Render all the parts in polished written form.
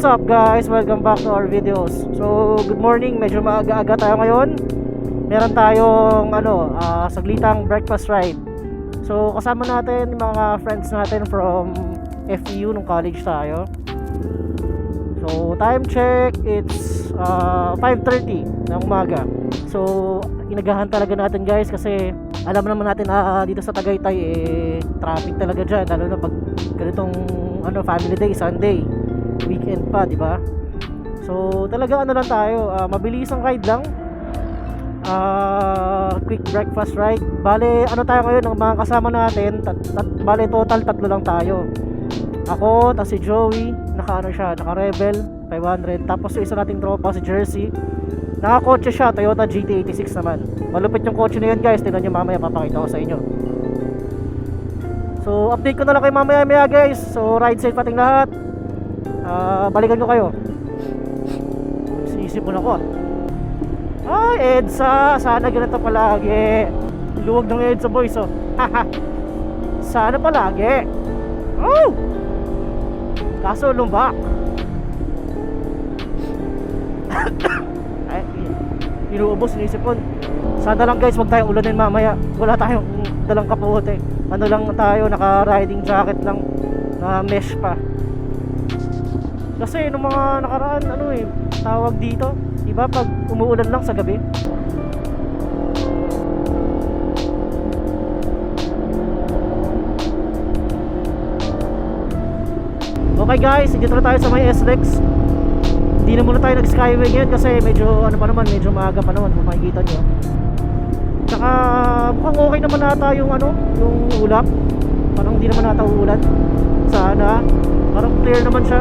what's up guys? Welcome back to our videos. So, good morning. Medyo maaga-aga tayo ngayon. Meron tayong saglitang breakfast ride. So, kasama natin yung mga friends natin from FEU nung college tayo. So, time check, it's 5:30 ng umaga. So, inagahan talaga natin guys kasi alam naman natin dito sa Tagaytay traffic talaga dyan, lalo na pag ganitong family day, Sunday, weekend pa, di ba? So talaga lang tayo, mabilis ang ride lang, quick breakfast ride. Bale tayo ngayon ng mga kasama natin, bale total 3 lang tayo. Ako, tapos si Joey, naka Rebel 500, tapos yung isa nating tropa si Jersey, nakakotse siya, Toyota GT86 naman. Malupit yung kotse na yun guys, tingnan nyo mamaya, papakita ko sa inyo. So update ko na lang kayo mamaya guys. So ride safe ating lahat. Balikan ko kayo. Sisipon ako. EDSA, sana ganito palagi. Luwag ng EDSA boys oh. Sana palagi. Oh! Kaso lumbak. Ay, inuubos, sinisipon. Sana lang guys, wag tayong ulanin mamaya. Wala tayong dalang kapote. Lang tayo, naka riding jacket lang na mesh pa. Kasi nung mga nakaraan tawag dito, diba pag umuulan lang sa gabi. Okay guys, dito na tayo sa may SLEX. Hindi na muna tayo nag skyway ngayon kasi medyo medyo maaga pa naman kung makikita nyo. Tsaka mukhang okay naman nata yung yung ulap. Parang hindi naman nata uulan. Sana parang clear naman siya.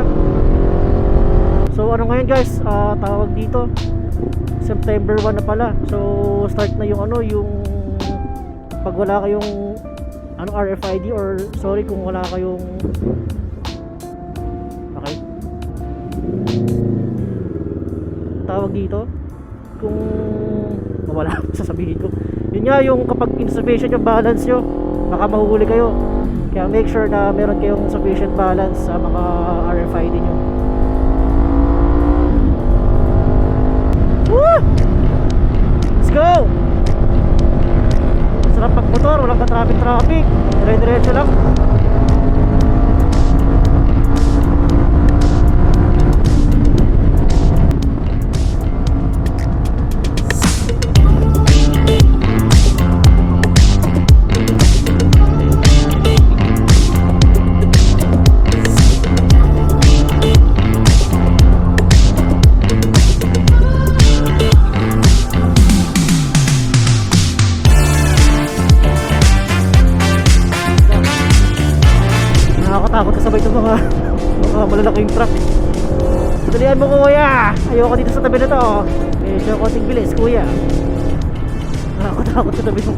So ngayon guys, tawag dito September 1 na pala. So start na yung yung pag wala kayong RFID, or sorry kung wala kayong tawag dito, kung wala sasabihin ko, yun nga, yung kapag insufficient yung balance nyo, baka mahuhuli kayo. Kaya make sure na meron kayong sufficient balance sa mga RFID nyo. Woo! Let's go! Sarap pag motor, walang ka-traffic, dire-diretso lang. Nakakatakot kasabay itong mga malalaking truck. Dalihan mo kuya, ayoko dito sa tabi na to. Medyo konting bilis kuya. Nakakatakot sa tabi mo.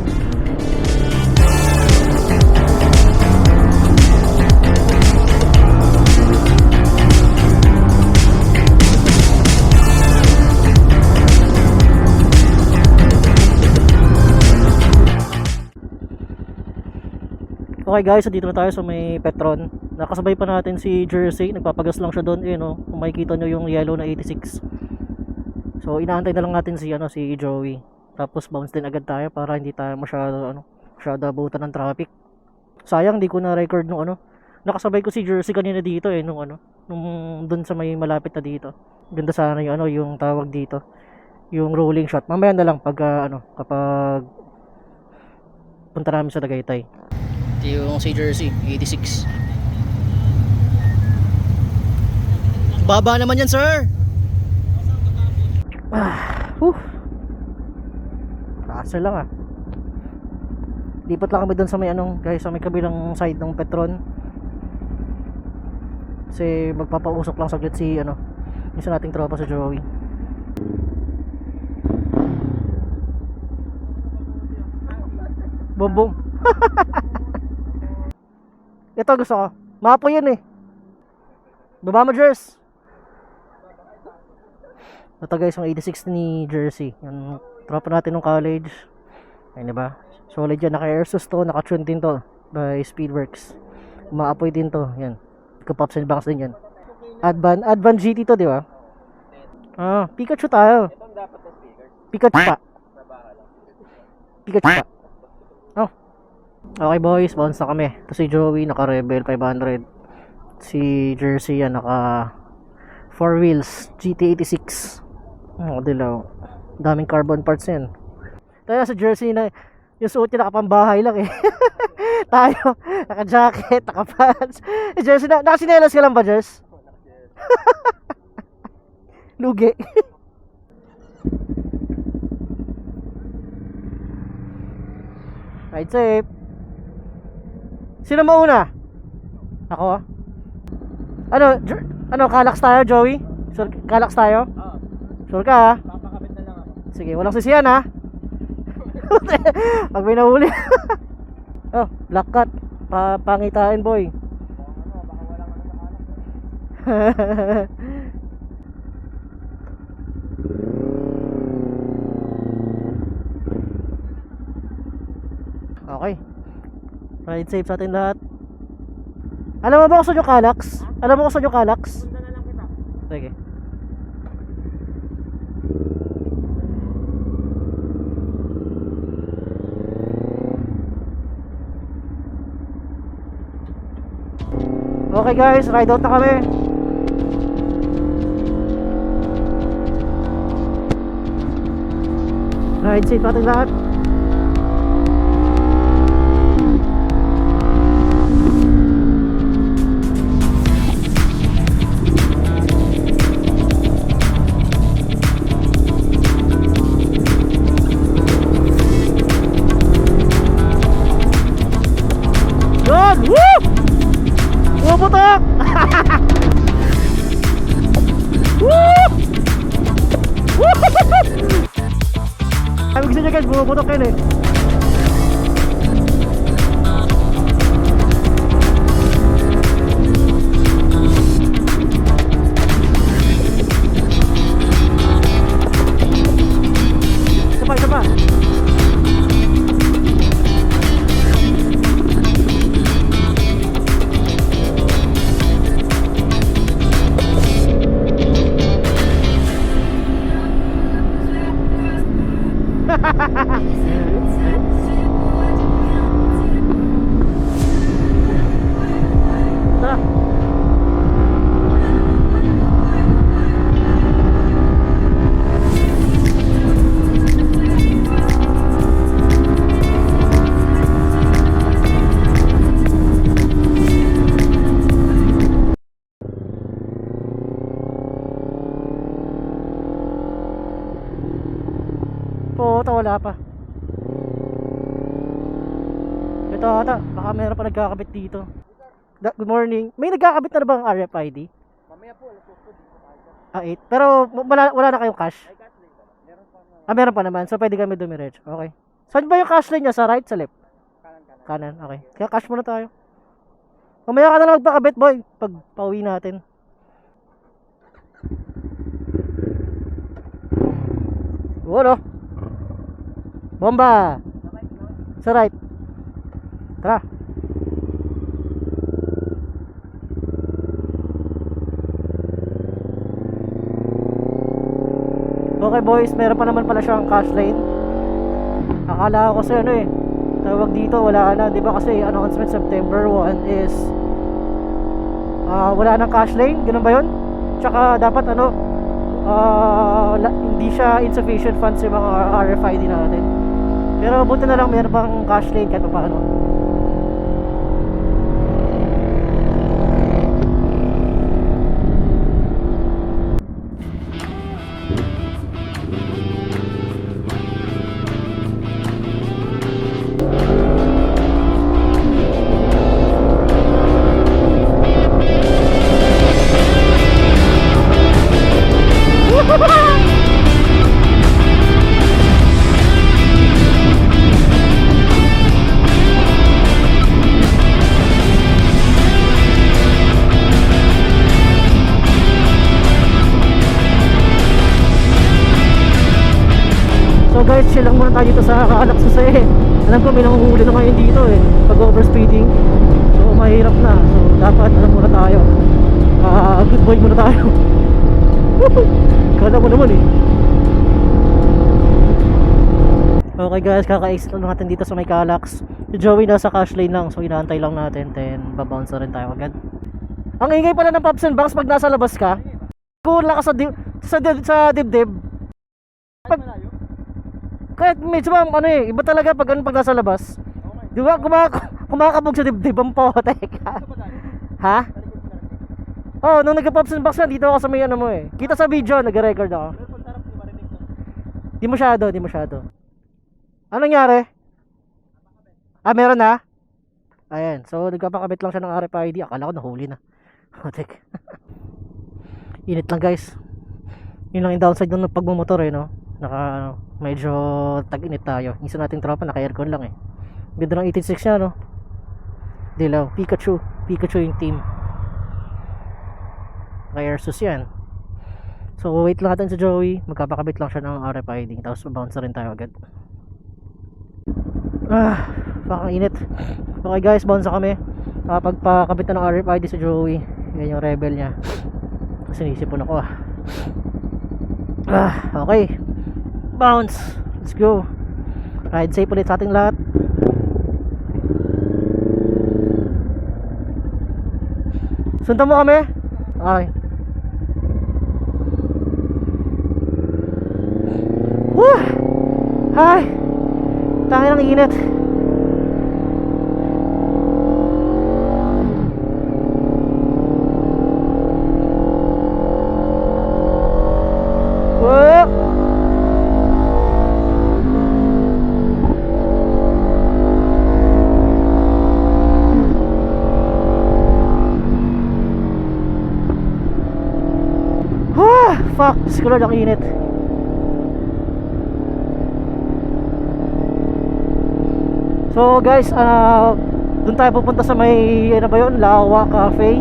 Okay guys, so dito na tayo sa may Petron. Nakasabay pa natin si Jersey, nagpapagas lang siya doon, kung makikita nyo yung yellow na 86. So inaantay na lang natin si Joey. Tapos bounce din agad tayo para hindi tayo masyado abutan ng traffic. Sayang di ko na record nung nakasabay ko si Jersey kanina dito nung doon sa may malapit na dito. Ganda sana yung yung tawag dito, yung rolling shot. Mamaya na lang pag kapag punta namin sa Tagaytay. Yung si Jersey 86. Baba naman yan sir. Kaso lang lipat lang kami doon sa may guys, sa may kabilang side ng Petron. Kasi magpapausok lang saglit si isa nating tropa sa Joey. Bombong. Ito gusto ko. Mapo yun Baba mo Jers. Ito guys, yung 86 ni Jersey. Yung tropa natin ng college. Ayun diba? Solid yan. Naka-airsus to. Naka-tune din to by Speedworks. Umaapoy din to. Yan. Nagka-pops and bangs din yan. Advan GT to, di ba? Ah, Pikachu tayo. Itong dapat na speaker. Pikachu pa. Nabahala. Pikachu pa. Oh. Okay boys, bounce na kami. Ito si Joey, naka Rebel 500. Si Jersey yan, naka 4 wheels, GT86. Oh, dilaw. Daming carbon parts yan. Kaya sa Jersey na, yung suot niya nakapambahay lang eh. Tayo, naka-jacket, naka-pants. Jersey na, nakasinelas ka lang ba, Jers? Lugi. Ride safe. Sino mauna? Ako? Ano, Kalax tayo, Joey? Sure, Kalax tayo? Oo. Sure ka ha? Papakabit na lang ako. Sige, walang sisiyan ha? Pag may nahuli. Oh, black cat. Pangitain boy. Baka walang ano sa kanan. Okay. Ride safe sa atin lahat. Alam mo ba kung saan yung Kalax? Alam mo kung saan yung Kalax? Sundan na lang kita. Sige. Okay guys, ride out na kami. Ride safe natin lahat. Yun! Woo! Bumubutok! Woo! Woo! Sabi gusto nyo guys, bumubutok yun eh. Isa pa, isa pa. Tara. Puta, wala pa. Ito ata, baka meron pa nagkakabit dito. Good morning. May nagkakabit na bang RFID? Mamaya po, alas 8 dito tayo. Ah, 8. Pero wala na kayong cash? Ay, cash lang. Meron pa na. Ah, meron pa naman. So, pwede kami dumiretso. Okay. Saan ba yung cash line niya? Sa right, sa left? Kanan. Kanan. Okay. Kaya cash muna tayo. Mamaya ka na lang magpakabit, boy. Pag pauwi natin. Wala. Bomba! Sa right. Tara. Okay boys, meron pa naman pala siyang cash lane. Akala ko kasi ano eh, tawag dito wala na, 'di ba? Kasi announcement September 1 is wala nang cash lane, ganun ba 'yun? Tsaka dapat ano, hindi siya insufficient funds yung mga RFID natin. Pero buti na lang meron pang cash lane kahit paano. So guys, chill lang muna tayo dito sa Kalax kasi alam ko may nanguhuli na ngayon dito eh pag overspeeding. So mahirap na. So dapat alam muna tayo. Good boy muna tayo. Kala mo naman eh. Okay guys, kaka-exit lang natin dito sa may Calax. Si Joey nasa cash lane lang, so inaantay lang natin. Then babounce na rin tayo agad. Ang ingay pala ng Pops and Banks pag nasa labas ka. Kula ka sa dibdib. Pag, kahit medyo ano eh, iba talaga pag nasa labas. Di ba kumakabog sa dibdib ang potek. Ha? Oh, nung nagka-Pops and Banks na, dito ako sa may ano mo eh. Kita sa video, nag-record ako. Di masyado. Anong nangyari? Meron na? Ayan, so nagpapakabit lang siya ng RFID. Akala ko nahuli na. Potek. Init lang guys. Yun lang yung downside ng pagmumotor eh, no? Medyo tag-init tayo. Isa nating tropa, naka-aircon lang eh. Ganda ng 86 niya, no? Dilaw, Pikachu yung team. Naka-airsus yan. So wait lang natin sa Joey. Magpapakabit lang siya ng RFID. Tapos bounce na rin tayo agad. Bakang init. Okay guys, bounce na kami. Pagpakabit na ng RFID sa Joey. Yan yung rebel niya. Sinisipon ako okay. Bounce. Let's go. Ride safe ulit sa ating lahat. Sundan mo kami. Okay. Woo! Hi! Tangin ang init. Woo! Fuck, Diyos ko Lord, ang init. So guys, doon tayo pupunta sa may, ano ba yun, Lawa Cafe.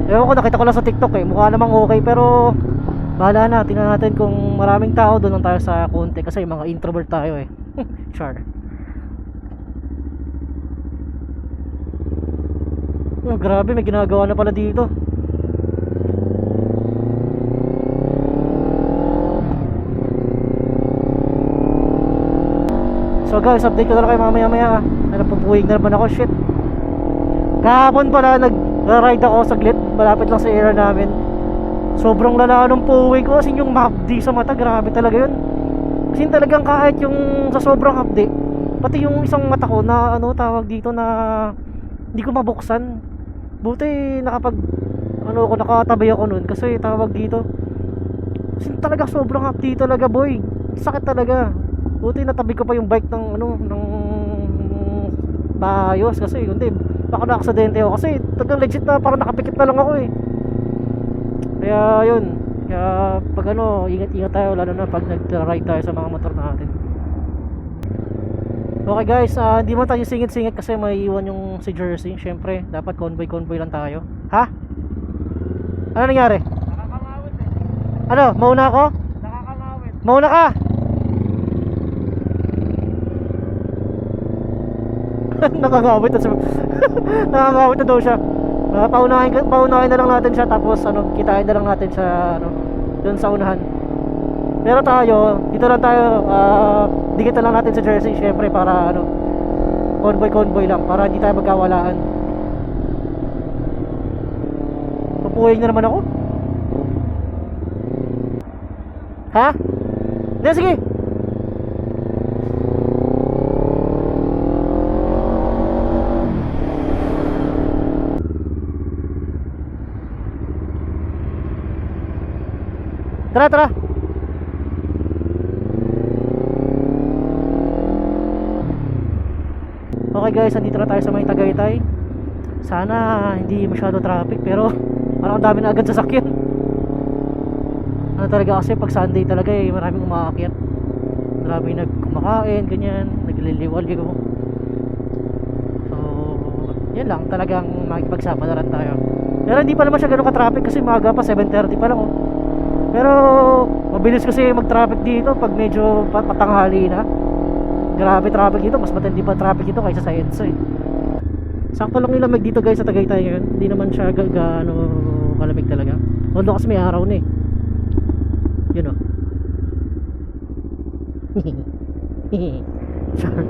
Ewan ko, nakita ko lang sa TikTok eh. Mukha namang okay, pero bahala na, tingnan natin kung maraming tao. Doon lang tayo sa konti kasi mga introvert tayo eh. Char. Oh, grabe, may ginagawa na pala dito. So guys, update ko na lang kayo mamaya-maya. Napupuwing na naman ako, shit. Kahapon pala nag-ride ako saglit, malapit lang sa area namin. Sobrang lala ng puwing ko kasi yung mahapdi sa mata, grabe talaga yun. Kasi talagang kahit yung sa sobrang hapdi, pati yung isang mata ko na ano tawag dito na hindi ko mabuksan. Buti nakatabi ako nun kasi tawag dito. Kasi talaga sobrang hapdi talaga, boy. Sakit talaga. Buti natabi ko pa yung bike ng maayos kasi kundi baka na-aksidente ako kasi talagang legit na parang nakapikit na lang ako eh. Kaya yun, kaya pag ingat-ingat tayo lalo na pag nag-ride tayo sa mga motor natin. Okay guys, hindi man tayo singit-singit kasi may iwan yung si Jersey. Syempre, dapat convoy lang tayo. Ha? Ano nangyari? Nakakangawit eh. Ano, mauna ako? Nakakangawit. Mauna ka! Nakangawit na siya. Nakangawit na daw siya. Paunahin na lang natin siya tapos kitain na lang natin siya doon sa unahan. Pero tayo, dito lang tayo, dikit na lang natin sa Jersey syempre para convoy lang para hindi tayo magkawalaan. Pupuwing na naman ako. Ha? Hindi, sige. Tara. Okay guys, andito na tayo sa may Tagaytay. Sana hindi masyado traffic pero parang ang dami na agad sasakyan. Ano talaga kasi pag Sunday talaga eh, maraming umaakyat. Maraming nagkumakain, ganyan, nagliliwaliw. So, yan lang, talagang makipagsapalaran tayo. Pero hindi pa naman siya ganun ka-traffic kasi maaga pa, 7:30 pa lang oh. Pero mabilis kasi mag-traffic dito pag medyo patanghali na. Grabe traffic dito, mas matindi pa traffic dito kaysa sa EDSA eh. Sakto lang nilamig dito guys sa Tagaytay ngayon. Hindi naman siya gaano Malamig talaga. Although kasi may araw na eh. Yun o. Sure.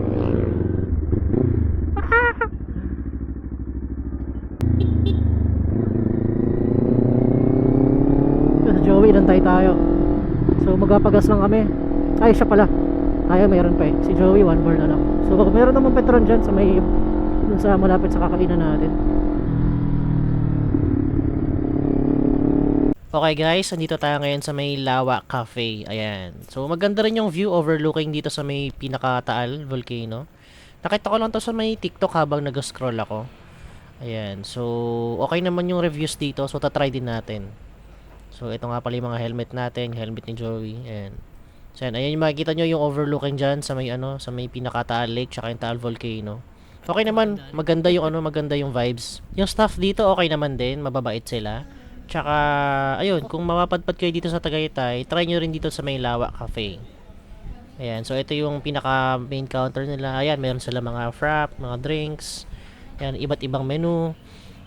Sa Joey, nantay tayo. So magapagas lang kami. Ay, siya pala. Tayo mayroon pa eh. Si Joey, 1 bar na lang. So meron naman Petron dyan sa may, dun sa malapit sa kakainan natin. Okay guys, andito tayo ngayon sa may Lawa Cafe. Ayan. So maganda rin yung view overlooking dito sa may pinakataal volcano. Nakita ko lang to sa may TikTok habang nag-scroll ako. Ayan. So okay naman yung reviews dito. So tatry din natin. So ito nga pala yung mga helmet natin, helmet ni Joey. Ayan. So ayan yung makikita nyo yung overlooking dyan sa may sa may pinakataal lake tsaka yung Taal volcano. Okay naman, maganda yung maganda yung vibes. Yung staff dito okay naman din, mababait sila. Tsaka, ayun, kung mapapadpad kayo dito sa Tagaytay, try nyo rin dito sa may Lawa Cafe. Ayan, so ito yung pinaka main counter nila. Ayan, meron sila mga frap, mga drinks. Ayan, iba't ibang menu.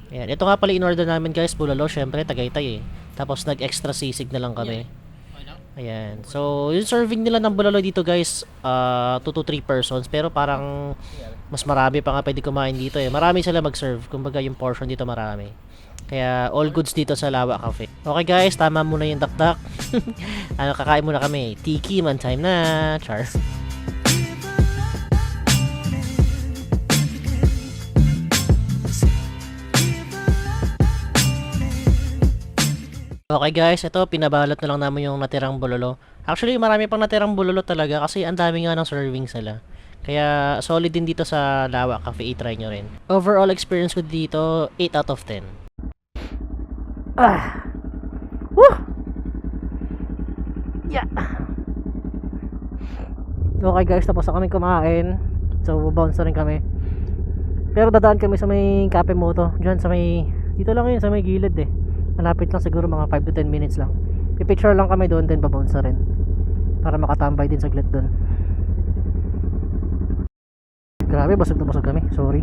Ayan, ito nga pala in-order namin guys, bulalo, syempre, Tagaytay eh. Tapos nag-extra sisig na lang kami. Ayan, so yung serving nila ng bulalo dito guys, 2 to 3 persons. Pero parang mas marami pa nga pwede kumain dito eh. Marami sila mag-serve, kumbaga yung portion dito marami. Kaya all goods dito sa Lawa Cafe. Okay guys, tama muna yung dakdak. Kakain muna kami. Tiki man time na. Char. Okay guys, ito pinabalot na lang namin yung natirang bulalo. Actually, marami pang natirang bulalo talaga kasi ang dami nga ng servings nila. Kaya solid din dito sa Lawa Cafe, i-try nyo rin. Overall experience ko dito, 8 out of 10. Woo! Yeah. Okay guys, tapos na kami kumain. So, bounce na rin kami. Pero dadaan kami sa may Cafe Moto. Diyan sa may, dito lang yun, sa may gilid eh. Malapit lang siguro mga 5 to 10 minutes lang. Pipicture lang kami doon, then babounce na rin. Para makatambay din saglit doon. Grabe, basag na basag kami. Sorry.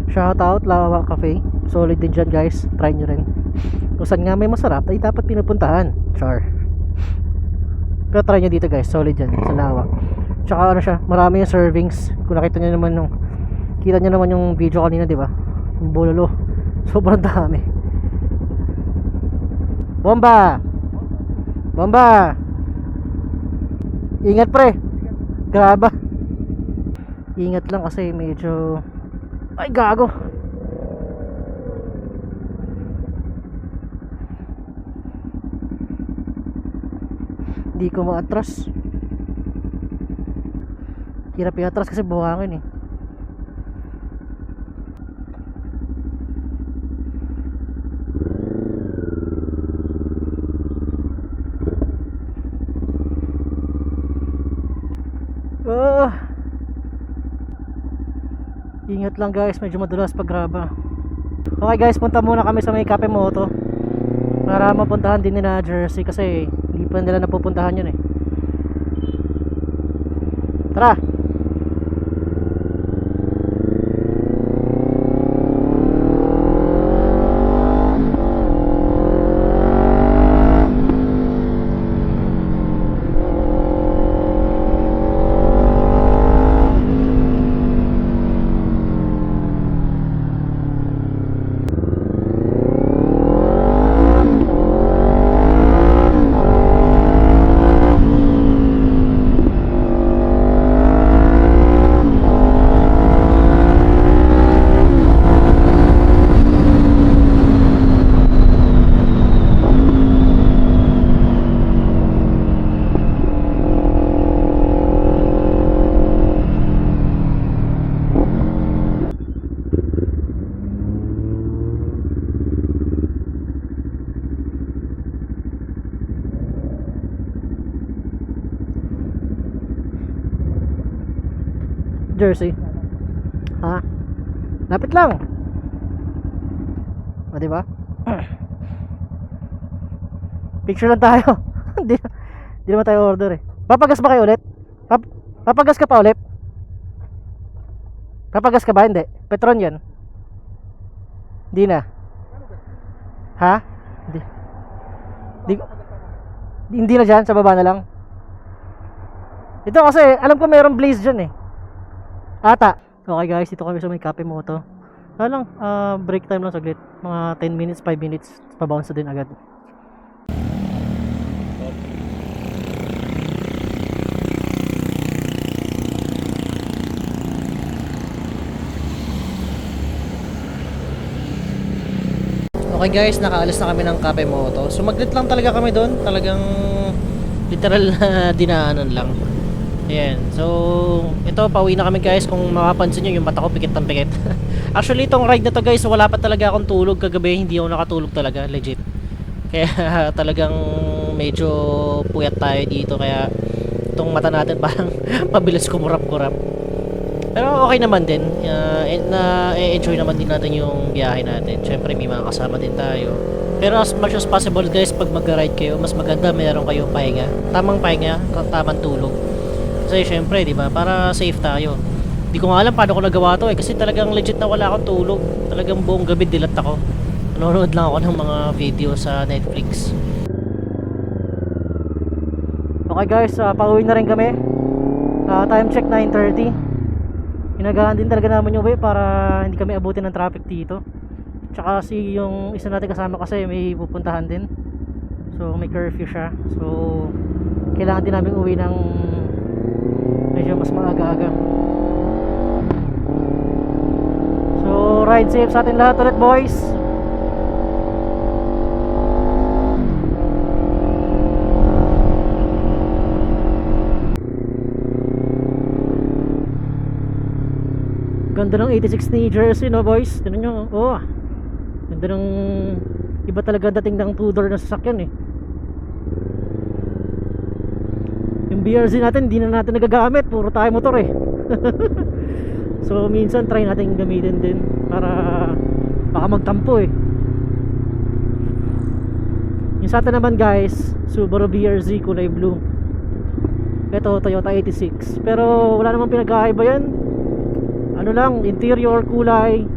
Shoutout Lawa Cafe. Solid din dyan guys. Try nyo rin. Kung saan nga may masarap ay dapat pinupuntahan. Char. Pero try nyo dito guys. Solid dyan sa Lawa. Tsaka ano siya, marami yung servings. Kung nakita nyo naman yung kita nyo naman yung video kanina, di ba? Yung bulalo. Sobrang dami. Bomba! Bomba! Ingat pre. Graba. Ingat lang kasi medyo, ay gago. Hindi ko maatras. Hirap i-atras kasi buhangin eh. Ingat lang guys, medyo madulas pag graba. Okay guys, punta muna kami sa may Cafe Moto para mapuntahan din nila Jersey kasi hindi pa nila napupuntahan yun eh. Tara! Jersey. Ha? Lapit lang. O, diba? Picture lang tayo. Hindi naman tayo order eh. Papagas ba kayo ulit? Papagas ka pa ulit? Papagas ka ba? Hindi. Petron yun. Hindi na. Ha? Hindi. Hindi na dyan. Sa baba na lang. Ito kasi, alam ko mayroong blaze dyan eh. Ata. Okay guys, dito kami sa may Cafe Moto. Lang, break time lang saglit. Mga 10 minutes, 5 minutes. Pabounce na din agad. Okay guys, nakaalis na kami ng Cafe Moto. Sumaglit lang talaga kami doon. Talagang literal na dinaanan lang. Ayan. So, ito, pauwi na kami guys. Kung makapansin nyo, yung mata ko pikit ng pikit. Actually, itong ride na to guys, wala pa talaga akong tulog kagabi. Hindi ako nakatulog talaga, legit. Kaya talagang medyo puyat tayo dito. Kaya itong mata natin parang mabilis kumurap-kurap. Pero okay naman din. Na-enjoy naman din natin yung biyahe natin. Siyempre may mga kasama din tayo. Pero as much as possible guys, pag mag-ride kayo, mas maganda meron kayong pahinga. Tamang pahinga, tamang tulog. Kasi syempre, di ba, para safe tayo. Di ko nga alam paano ko nagawa to eh. Kasi talagang legit na wala akong tulog. Talagang buong gabi dilat ako. Nanonood lang ako ng mga video sa Netflix. Okay guys, pauwi na rin kami. Time check 9:30. Inagahan din talaga naman yung way para hindi kami abutin ng traffic dito. Tsaka si yung isa natin kasama kasi may pupuntahan din. So may curfew siya. So kailangan din namin uwi ng medyo mas maaga-aga. So ride safe sa atin lahat ulit boys. Ganda ng 86 ni Jersey, no boys? Tignan nyo, oh. Ganda ng iba talaga dating ng 2-door na sasakyan eh. Yung BRZ natin, hindi na natin nagagamit. Puro tayo motor eh. So minsan try natin gamitin din para baka magtampo eh. Yung sa atin naman guys, Subaru BRZ kulay blue. Ito Toyota 86. Pero wala namang pinagkaiba yan. Ano lang, interior, kulay,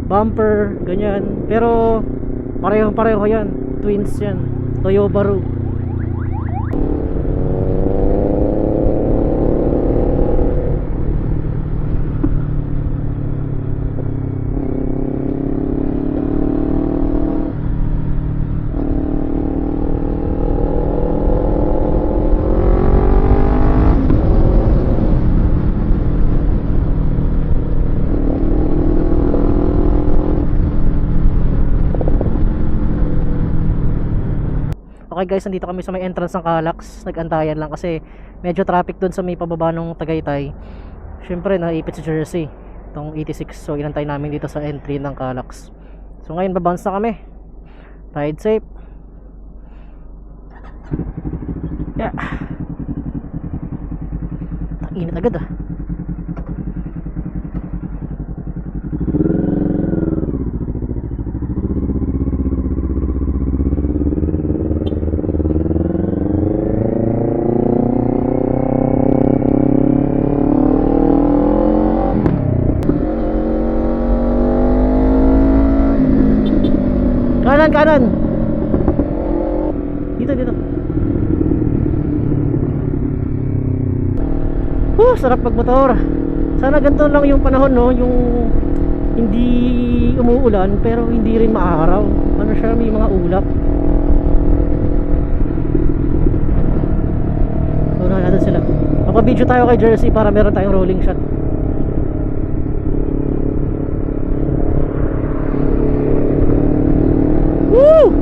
bumper, ganyan. Pero pareho yan. Twins yan. Toyobaru. Okay guys, nandito kami sa may entrance ng Calax. Nag-antayan lang kasi medyo traffic doon sa may pababa ng Tagaytay. Syempre naipit si Jersey itong 86. So inantay namin dito sa entry ng Calax. So ngayon babounce na kami. Ride safe. Yeah. Init agad ah. Kanan. Dito. Sarap magmotor. Sana ganito lang yung panahon, no? Yung hindi umuulan pero hindi rin maaraw. Ano siya, may mga ulap. So na natin sila. Magpa-video tayo kay Jersey para meron tayong rolling shot. Woo!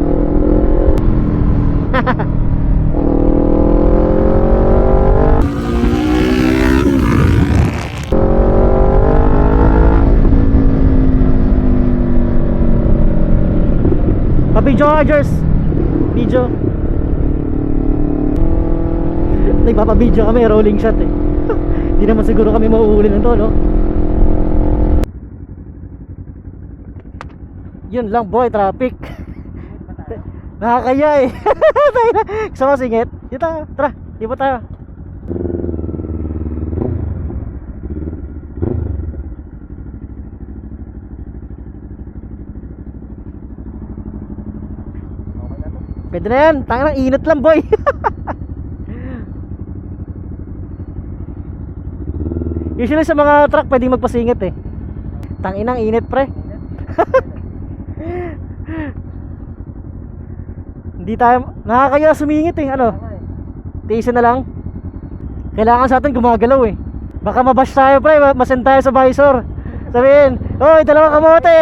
Pa-video ka, Jers. Video. Nagpapa-video kami, rolling shot eh. Hindi naman siguro kami mauuli ng to, no? Yun lang boy, traffic. Nakakaya eh. Gusto mo singit? Dito, tara, iba tayo. Pwede na yan. Tangina, init lang boy. Usually sa mga truck pwedeng magpasingit eh. Tanginang init pre. Hindi tayo nakakaya sumingit eh. Ano? Tiisin na lang. Kailangan sa atin gumagalaw eh. Baka mabash tayo pre, masend tayo sa visor. Sabihin, oy, dalawang kamote.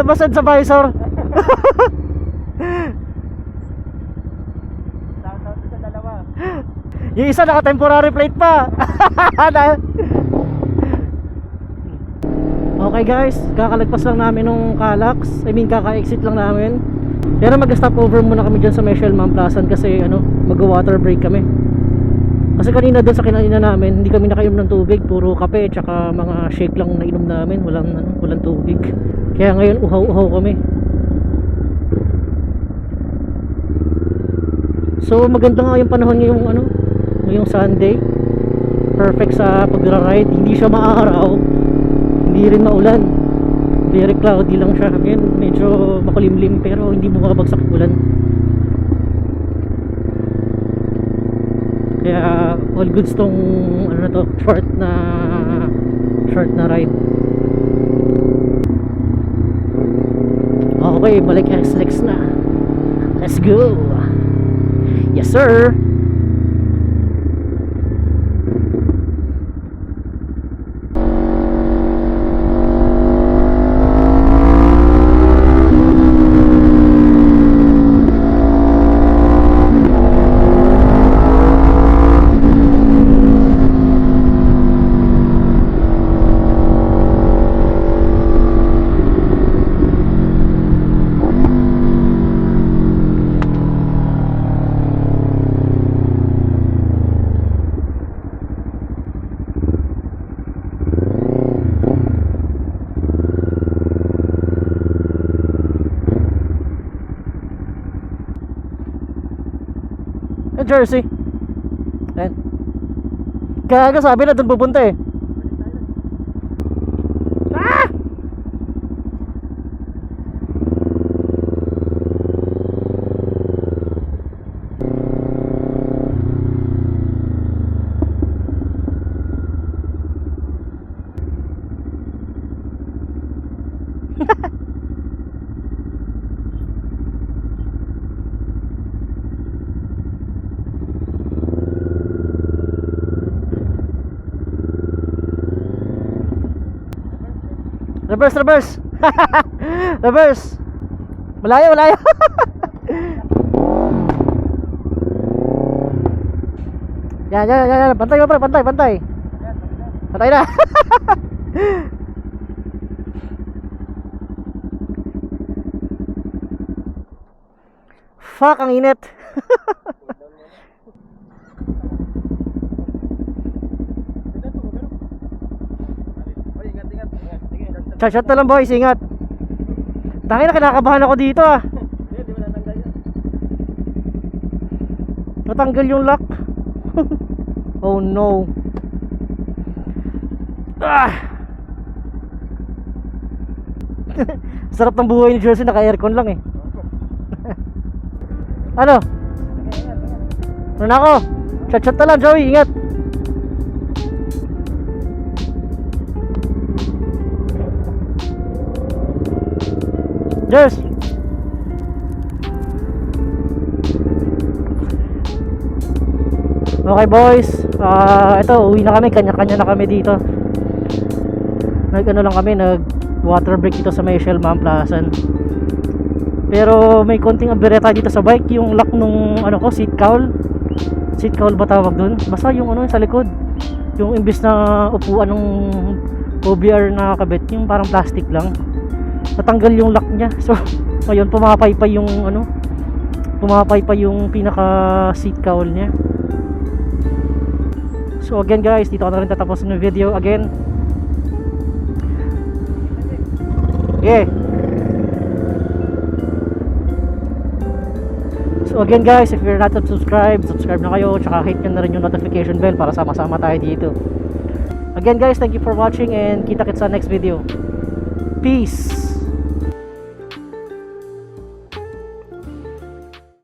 Masend sa visor. Sa dalawa. Yung isa naka temporary plate pa. Okay guys, kakalagpas lang namin nung Calax. I mean kaka-exit lang namin. Pero mag-stop over muna kami dyan sa Michelle Mamplasan kasi ano, mag-water break kami. Kasi kanina doon sa kinaina namin, hindi kami nakainom ng tubig, puro kape tsaka mga shake lang nainom namin, walang tubig. Kaya ngayon uhaw-uhaw kami. So maganda nga yung panahon ngayong Sunday. Perfect sa pagra-ride, hindi siya maaraw, hindi rin maulan. Very cloudy lang siya. Ngayon medyo makulimlim pero hindi bumabagsak ulan. Kaya all goods tong short na ride. Okay, balik SLEX na. Let's go. Yes sir. Jersey. Ayan. Kaya sabi na doon pupunta eh. Ah! Reverse. Reverse. Malayo. Yan. Pantay mo pre, pantay. Pantay na. Fuck, ang init. Shot na lang boys, ingat. Tangina, kinakabahan ako dito ah. Hindi mo natanggal yun. Natanggal yung lock. Oh no. Ah. Sarap ng buhay ni Jersey, naka-aircon lang eh. Ano? Ano na ako? Shot na lang Joey, ingat. Cheers! Okay boys, ito uwi na kami, kanya-kanya na kami dito. Nag water break dito sa Michelle Mamplasan. Pero may konting abereta dito sa bike, yung lock nung seat cowl. Seat cowl ba tawag dun? Basta yung sa likod. Yung imbis na upuan ng OBR na kabit, yung parang plastic lang. Natanggal yung lock niya. So ngayon pumapaypay yung pinaka seat cowl niya. So again guys, dito ko na rin tatapusin yung video again. Yeah. So again guys, if you're not subscribed, subscribe na kayo, tsaka hit nyo na rin yung notification bell para sama-sama tayo dito. Again guys, thank you for watching and kita-kits sa next video. Peace.